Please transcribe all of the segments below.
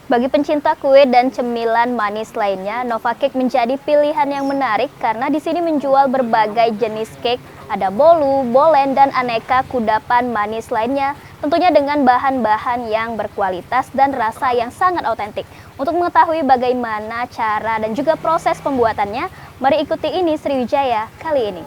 Bagi pencinta kue dan cemilan manis lainnya, Nova Cake menjadi pilihan yang menarik karena di sini menjual berbagai jenis cake, ada bolu, bolen, dan aneka kudapan manis lainnya, tentunya dengan bahan-bahan yang berkualitas dan rasa yang sangat otentik. Untuk mengetahui bagaimana cara dan juga proses pembuatannya, mari ikuti ini Sriwijaya kali ini.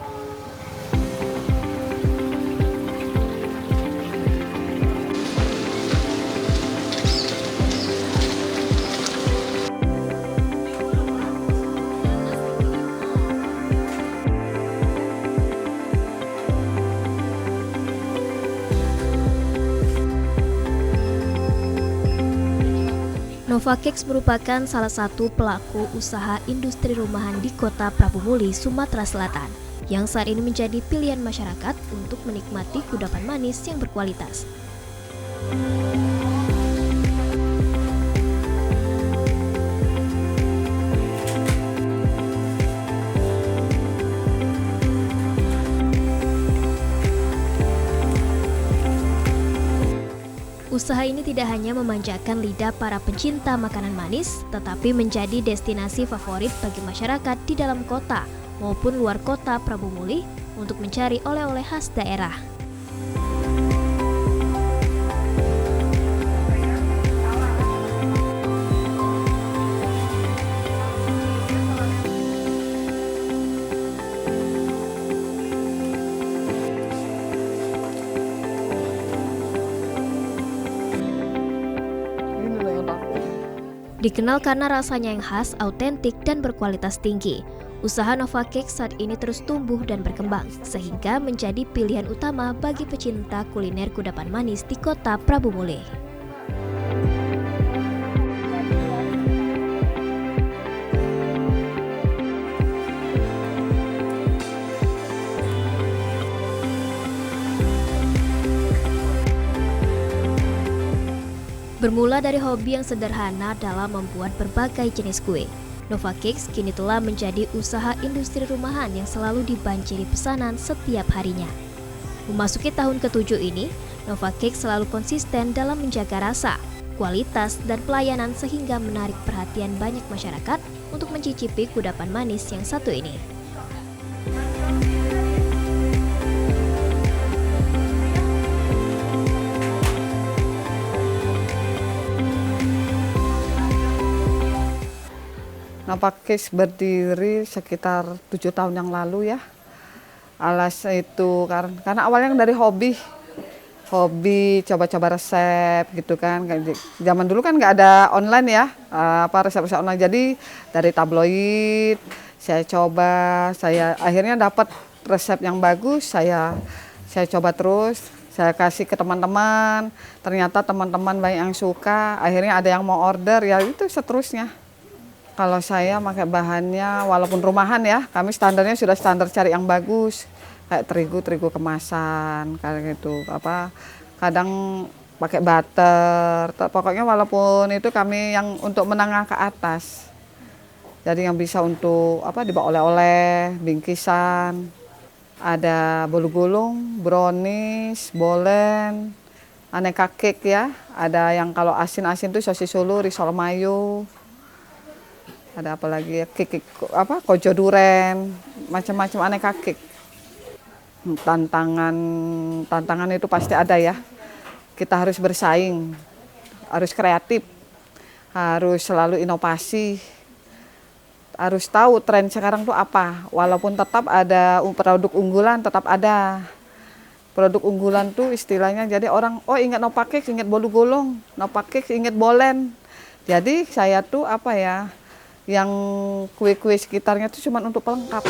Nova Cakes merupakan salah satu pelaku usaha industri rumahan di kota Prabu Muli, Sumatera Selatan, yang saat ini menjadi pilihan masyarakat untuk menikmati kudapan manis yang berkualitas. Usaha ini tidak hanya memanjakan lidah para pencinta makanan manis, tetapi menjadi destinasi favorit bagi masyarakat di dalam kota maupun luar kota Prabu Muli untuk mencari oleh-oleh khas daerah. Dikenal karena rasanya yang khas, autentik, dan berkualitas tinggi. Usaha Nova Cake saat ini terus tumbuh dan berkembang, sehingga menjadi pilihan utama bagi pecinta kuliner kudapan manis di kota Prabu Muli. Bermula dari hobi yang sederhana dalam membuat berbagai jenis kue, Nova Cakes kini telah menjadi usaha industri rumahan yang selalu dibanjiri pesanan setiap harinya. Memasuki tahun ke-7 ini, Nova Cakes selalu konsisten dalam menjaga rasa, kualitas, dan pelayanan sehingga menarik perhatian banyak masyarakat untuk mencicipi kudapan manis yang satu ini. Nova Cakes berdiri sekitar 7 tahun yang lalu ya. Alas itu karena awalnya dari hobi coba-coba resep gitu kan. Zaman dulu kan nggak ada online ya, resep-resep online. Jadi dari tabloid saya coba, saya akhirnya dapat resep yang bagus. Saya coba terus, saya kasih ke teman-teman. Ternyata teman-teman banyak yang suka. Akhirnya ada yang mau order, ya itu seterusnya. Kalau saya pakai bahannya, walaupun rumahan ya, kami standarnya sudah standar cari yang bagus, kayak terigu kemasan, kayak gitu. Kadang pakai butter. Pokoknya walaupun itu kami yang untuk menengah ke atas. Jadi yang bisa untuk dibawa oleh-oleh, bingkisan, ada bolu gulung, brownies, bolen, aneka cake ya. Ada yang kalau asin-asin tuh sosis Solo, risol mayo. Ada apa lagi ya, kojo duren, macam-macam aneka cake. Tantangan itu pasti ada ya. Kita harus bersaing, harus kreatif, harus selalu inovasi, harus tahu tren sekarang tuh apa. Walaupun tetap ada produk unggulan, tetap ada. Produk unggulan tuh istilahnya, jadi orang, ingat Nova Cakes, ingat bolu gulung, Nova Cakes, ingat bolen. Jadi saya tuh yang kue-kue sekitarnya itu cuma untuk pelengkap.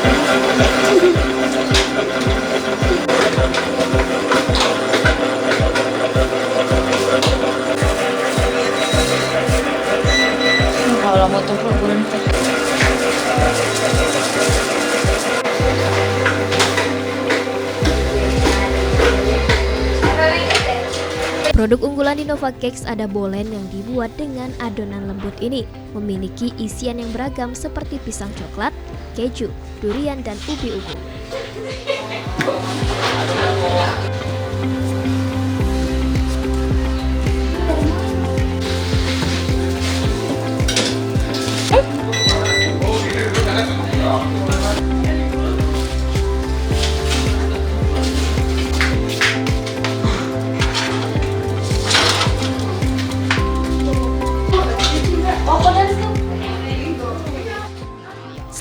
Kalau mau tuh bulan Produk unggulan di Nova Cakes ada bolen yang dibuat dengan adonan lembut ini. Memiliki isian yang beragam seperti pisang coklat, keju, durian, dan ubi ungu.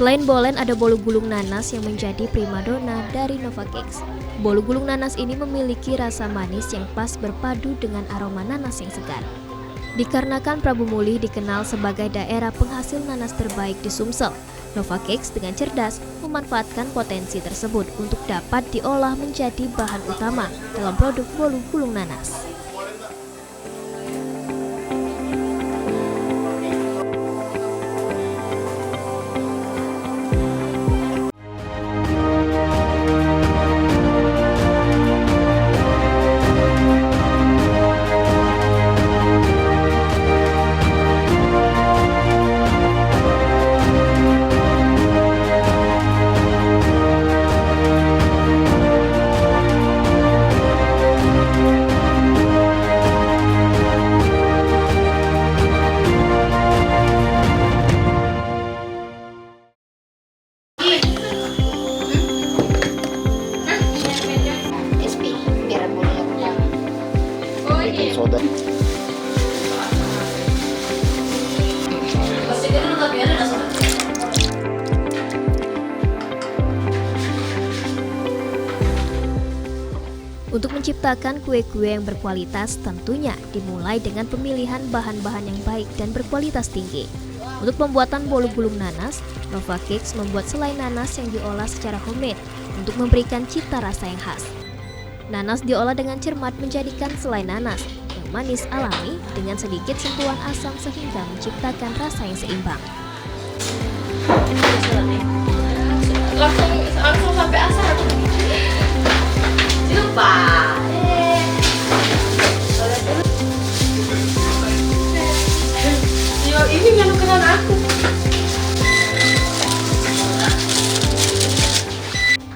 Selain bolen, ada bolu gulung nanas yang menjadi primadona dari Nova Cakes. Bolu gulung nanas ini memiliki rasa manis yang pas berpadu dengan aroma nanas yang segar. Dikarenakan Prabu Muli dikenal sebagai daerah penghasil nanas terbaik di Sumsel, Nova Cakes dengan cerdas memanfaatkan potensi tersebut untuk dapat diolah menjadi bahan utama dalam produk bolu gulung nanas. Soda. Untuk menciptakan kue-kue yang berkualitas tentunya dimulai dengan pemilihan bahan-bahan yang baik dan berkualitas tinggi. Untuk pembuatan bolu gulung nanas, Nova Cakes membuat selai nanas yang diolah secara homemade untuk memberikan cita rasa yang khas. Nanas diolah dengan cermat menjadikan selai nanas yang manis alami dengan sedikit sentuhan asam sehingga menciptakan rasa yang seimbang. Langsung sampai asar. Lupa. Ini menukeran aku.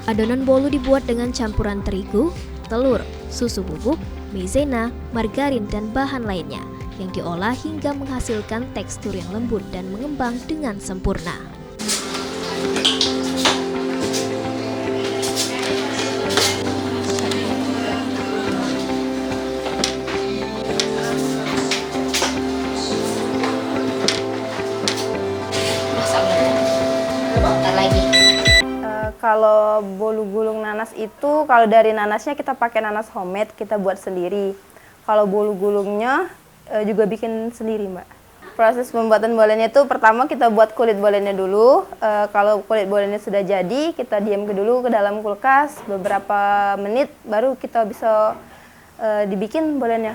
Adonan bolu dibuat dengan campuran terigu, telur, susu bubuk, maizena, margarin, dan bahan lainnya yang diolah hingga menghasilkan tekstur yang lembut dan mengembang dengan sempurna. Kalau bolu gulung nanas itu, kalau dari nanasnya kita pakai nanas homemade, kita buat sendiri. Kalau bolu gulungnya juga bikin sendiri, Mbak. Proses pembuatan bolennya itu pertama kita buat kulit bolennya dulu. Kalau kulit bolennya sudah jadi, kita diam dulu ke dalam kulkas beberapa menit, baru kita bisa dibikin bolennya.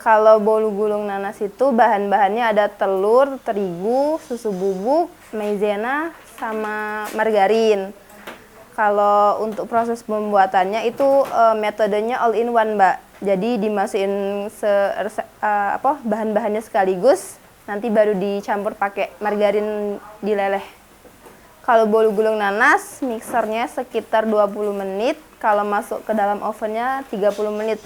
Kalau bolu gulung nanas itu bahan-bahannya ada telur, terigu, susu bubuk, maizena, sama margarin. Kalau untuk proses pembuatannya itu metodenya all in one, Mbak. Jadi dimasukin bahan-bahannya sekaligus, nanti baru dicampur pakai margarin dileleh. Kalau bolu gulung nanas, mixernya sekitar 20 menit. Kalau masuk ke dalam ovennya 30 menit.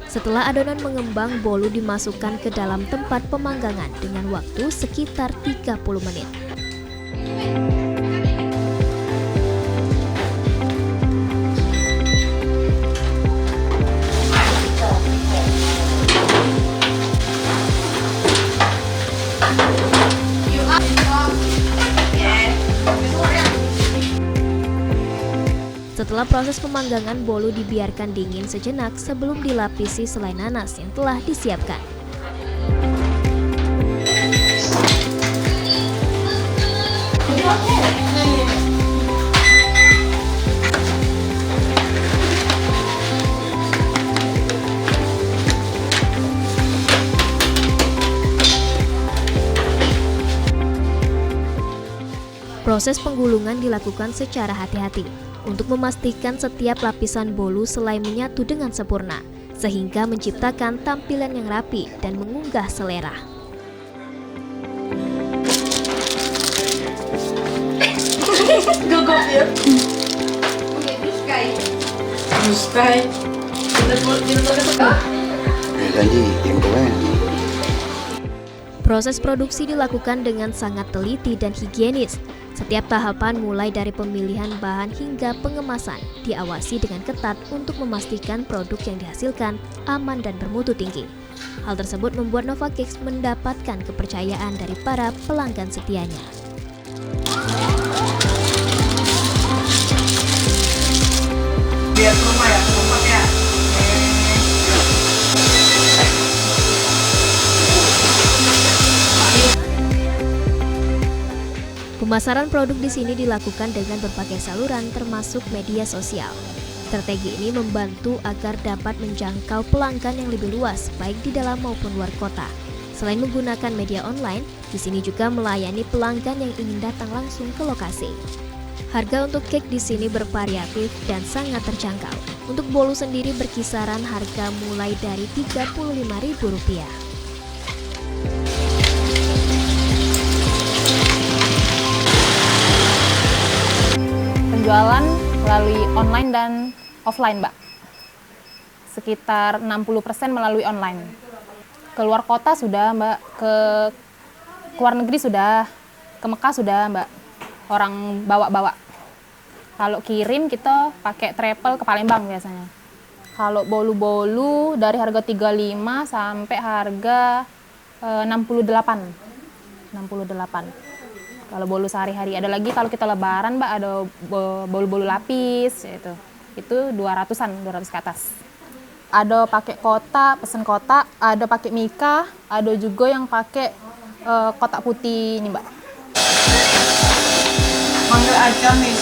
Setelah adonan mengembang, bolu dimasukkan ke dalam tempat pemanggangan dengan waktu sekitar 30 menit. Setelah proses pemanggangan, bolu dibiarkan dingin sejenak sebelum dilapisi selai nanas yang telah disiapkan. Proses penggulungan dilakukan secara hati-hati untuk memastikan setiap lapisan bolu selai menyatu dengan sempurna, sehingga menciptakan tampilan yang rapi dan mengunggah selera. Gugup ya. Blue sky. Blue sky. Janji, influencer. Proses produksi dilakukan dengan sangat teliti dan higienis, Setiap tahapan mulai dari pemilihan bahan hingga pengemasan diawasi dengan ketat untuk memastikan produk yang dihasilkan aman dan bermutu tinggi. Hal tersebut membuat Novacakes mendapatkan kepercayaan dari para pelanggan setianya. Lihat rumah ya, kompak ya. Pemasaran produk di sini dilakukan dengan berbagai saluran termasuk media sosial. Strategi ini membantu agar dapat menjangkau pelanggan yang lebih luas baik di dalam maupun luar kota. Selain menggunakan media online, di sini juga melayani pelanggan yang ingin datang langsung ke lokasi. Harga untuk cake di sini bervariatif dan sangat terjangkau. Untuk bolu sendiri berkisaran harga mulai dari Rp35.000. Penjualan melalui online dan offline, Mbak. Sekitar 60% melalui online. Keluar kota sudah, Mbak. Ke luar negeri sudah. Ke Mekah sudah, Mbak. Orang bawa-bawa. Kalau kirim kita pakai travel ke Palembang biasanya. Kalau bolu-bolu dari harga 35 sampai harga 68. 68. Kalau bolu sehari-hari, ada lagi kalau kita lebaran, Mbak, ada bolu-bolu lapis gitu. Itu 200-an, 200 ke atas. Ada pakai kotak, pesen kotak, ada pakai mika, ada juga yang pakai kotak putih ini, Mbak. Manggil aja, Miss.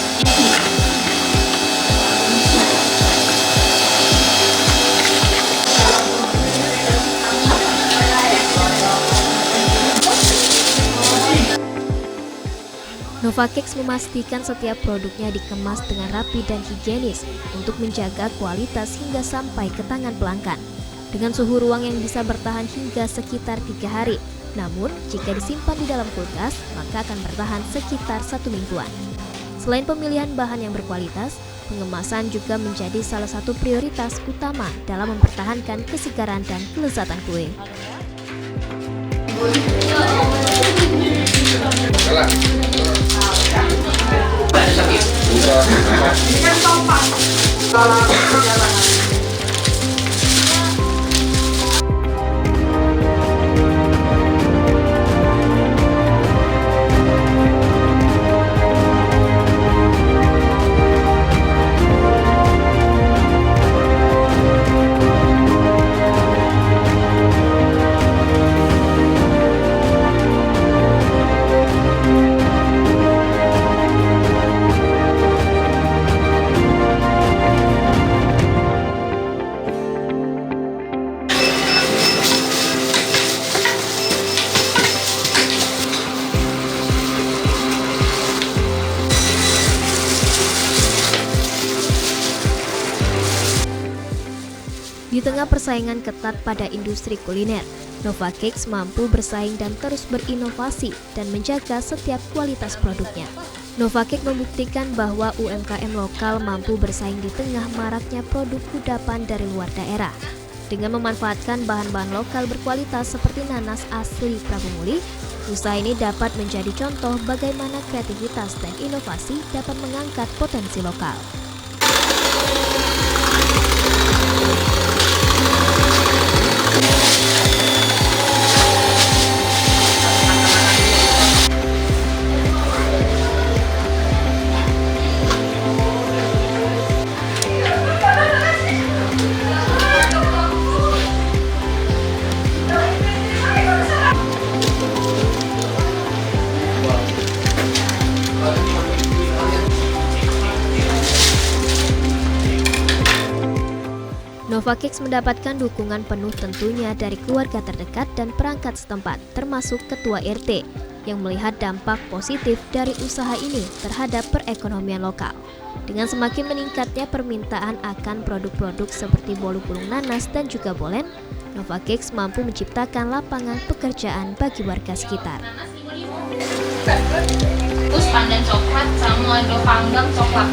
Novacakes memastikan setiap produknya dikemas dengan rapi dan higienis untuk menjaga kualitas hingga sampai ke tangan pelanggan. Dengan suhu ruang yang bisa bertahan hingga sekitar 3 hari. Namun, jika disimpan di dalam kulkas, maka akan bertahan sekitar 1 mingguan. Selain pemilihan bahan yang berkualitas, pengemasan juga menjadi salah satu prioritas utama dalam mempertahankan kesegaran dan kelezatan kue. Di tengah persaingan ketat pada industri kuliner, Novacakes mampu bersaing dan terus berinovasi dan menjaga setiap kualitas produknya. Novacakes membuktikan bahwa UMKM lokal mampu bersaing di tengah maraknya produk kudapan dari luar daerah. Dengan memanfaatkan bahan-bahan lokal berkualitas seperti nanas asli Prabu Muli, usaha ini dapat menjadi contoh bagaimana kreativitas dan inovasi dapat mengangkat potensi lokal. Novacakes mendapatkan dukungan penuh tentunya dari keluarga terdekat dan perangkat setempat, termasuk Ketua RT, yang melihat dampak positif dari usaha ini terhadap perekonomian lokal. Dengan semakin meningkatnya permintaan akan produk-produk seperti bolu gulung nanas dan juga bolen, Novacakes mampu menciptakan lapangan pekerjaan bagi warga sekitar. Terus pandan coklat sama do panggang coklat.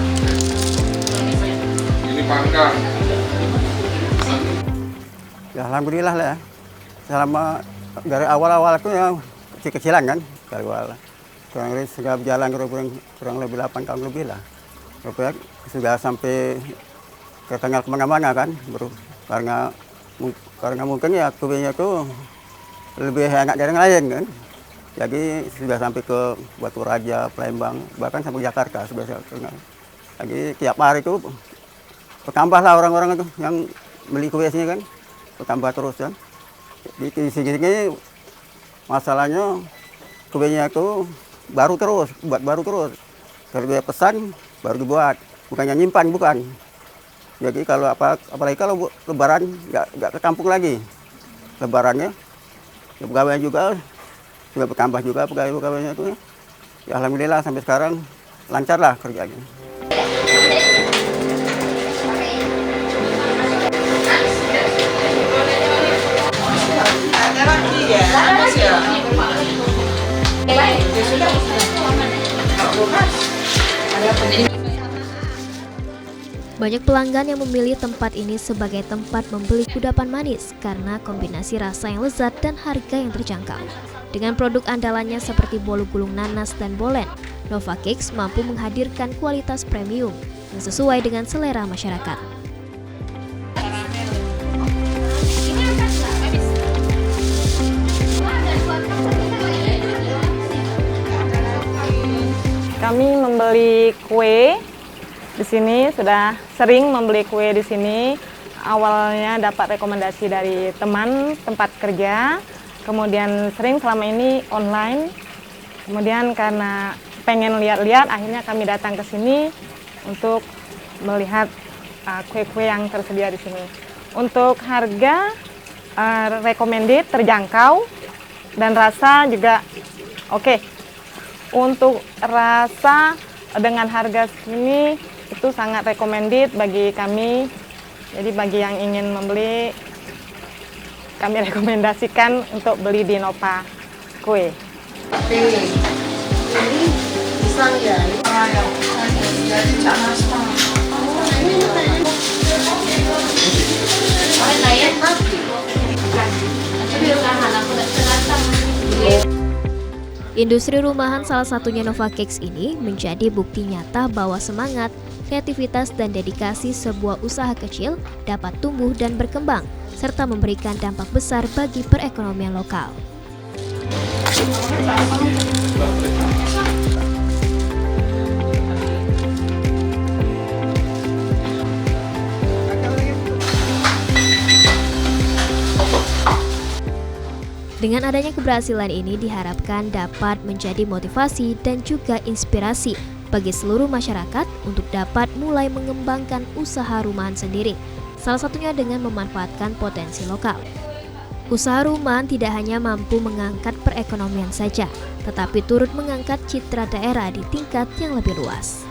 Ini panggang. Ya alhamdulillah lah ya. Selama dari awal-awal aku ya kecil-kecilan kan dari awal. kurang lebih sudah berjalan kurang lebih 8 tahun lebih lah. Rupanya sudah sampai ke tengah kemana-mana kan, bro. Karena mungkin ya kuenya itu lebih enak dari yang lain kan. Jadi sudah sampai ke Batu Raja, Palembang, bahkan sampai Jakarta sudah kenal. Jadi tiap hari itu bertambah lah orang-orang itu yang beli kue sini kan, bertambah terus kan. Di sini masalahnya kuenya itu baru terus, buat baru terus. Kalau dia pesan baru dibuat, bukannya nyimpan bukan. Jadi kalau apalagi kalau Lebaran nggak ke kampung lagi, Lebarannya pegawainya juga sudah bertambah juga pegawainya itu. Ya alhamdulillah sampai sekarang lancar lah kerjanya. Banyak pelanggan yang memilih tempat ini sebagai tempat membeli kudapan manis karena kombinasi rasa yang lezat dan harga yang terjangkau. Dengan produk andalannya seperti bolu gulung nanas dan bolen, Nova Cakes mampu menghadirkan kualitas premium yang sesuai dengan selera masyarakat. Kami membeli kue di sini, sudah sering membeli kue di sini. Awalnya dapat rekomendasi dari teman tempat kerja, kemudian sering selama ini online. Kemudian karena pengen lihat-lihat, akhirnya kami datang ke sini untuk melihat kue-kue yang tersedia di sini. Untuk harga recommended, terjangkau, dan rasa juga oke. Untuk rasa dengan harga segini itu sangat recommended bagi kami. Jadi bagi yang ingin membeli, kami rekomendasikan untuk beli di Nova Kue. Industri rumahan salah satunya Nova Cakes ini menjadi bukti nyata bahwa semangat, kreativitas, dan dedikasi sebuah usaha kecil dapat tumbuh dan berkembang, serta memberikan dampak besar bagi perekonomian lokal. Dengan adanya keberhasilan ini diharapkan dapat menjadi motivasi dan juga inspirasi bagi seluruh masyarakat untuk dapat mulai mengembangkan usaha rumahan sendiri, salah satunya dengan memanfaatkan potensi lokal. Usaha rumahan tidak hanya mampu mengangkat perekonomian saja, tetapi turut mengangkat citra daerah di tingkat yang lebih luas.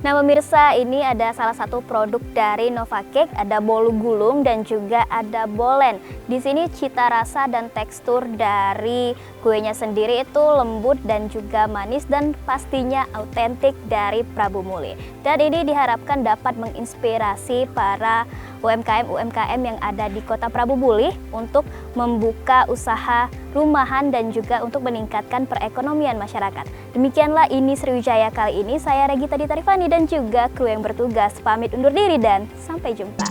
Nah pemirsa, ini ada salah satu produk dari Nova Cake, ada bolu gulung dan juga ada bolen. Di sini cita rasa dan tekstur dari kuenya sendiri itu lembut dan juga manis dan pastinya autentik dari Prabu Muli. Dan ini diharapkan dapat menginspirasi para UMKM yang ada di Kota Prabu Muli untuk membuka usaha rumahan dan juga untuk meningkatkan perekonomian masyarakat. Demikianlah ini Sriwijaya kali ini. Saya Regita Ditarifani dan juga kru yang bertugas pamit undur diri dan sampai jumpa.